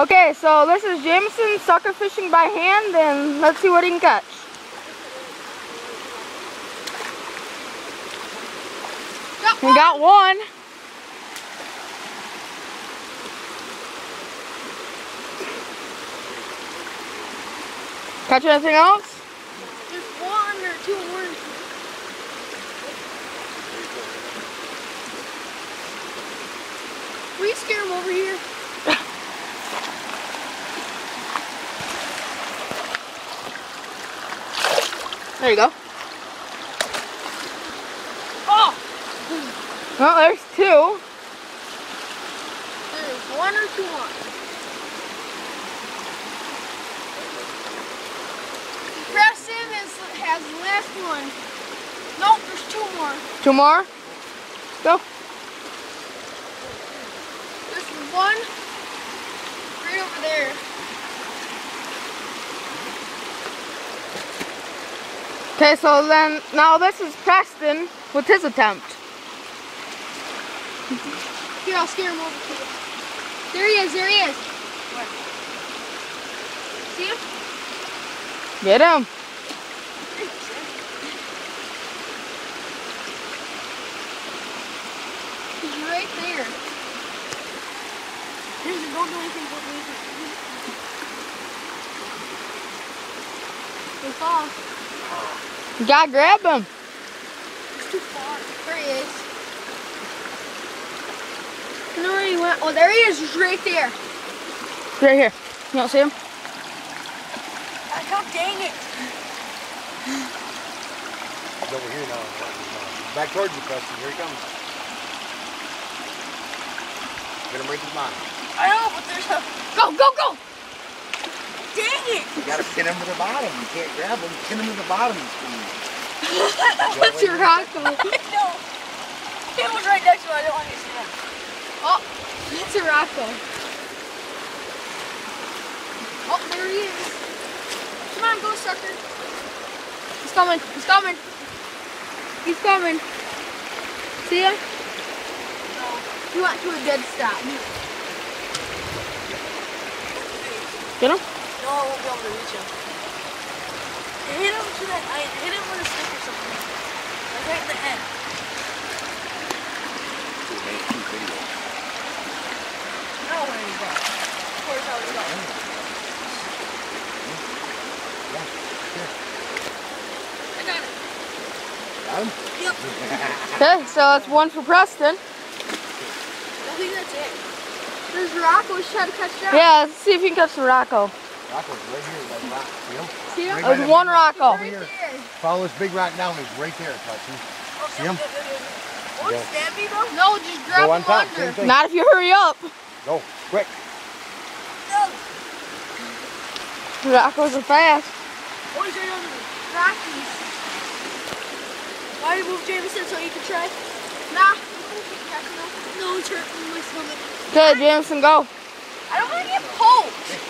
Okay, so this is Jameson sucker fishing by hand, and let's see what he can catch. We got one. Catch anything else? Just one or two more. Will you scare him over here? There you go. Oh! Well, there's two. There's one or two more. Preston has the last one. Nope, there's two more. Two more? Go. There's one right over there. Okay, so then, now this is Preston with his attempt. Here, I'll scare him over to you. There he is, there he is. Where? See him? Get him. He's right there. Don't do anything, don't do anything. They fall. You gotta grab him. It's too far. There he is. I know where he went. Oh, there he is. He's right there. Right here. You don't see him? God dang it. He's over here now. Back towards you, Preston. Here he comes. Get him right to the bottom. I know, but there's a... Go, go, go! Dang it! You gotta pin him to the bottom. You can't grab him. Pin him to the bottom. What's your rock? No. It was right next to him. I don't understand. Oh, that's a rocko. Oh, there he is. Come on, go, sucker. He's coming. He's coming. He's coming. See him? No. He went to a dead stop. Get him? No, I won't be able to reach him. Hit him to that. Hit him with a stick or something. Like right in the head. No, where he's at. Of course, how he's going. I got it. Got him? Yep. Okay, so that's one for Preston. I think that's it. There's Rocco. We should try to catch that. Yeah, let's see if you can catch the Rocco. Rocco's right here. That rock. See him? See him? Right There's one Rocco. Right here. Follow this big rock down. He's right there, Preston. See him? Won't stab me though? No, just grab Go on him top. under. Same thing. Not if you hurry up. Go. Quick. No. Roccos are fast. Oh, he's right under me. Rockies. Why did you move Jameson so you can try? Nah. No, it's hurting my stomach. Okay, Jameson, go. I don't want to get poked.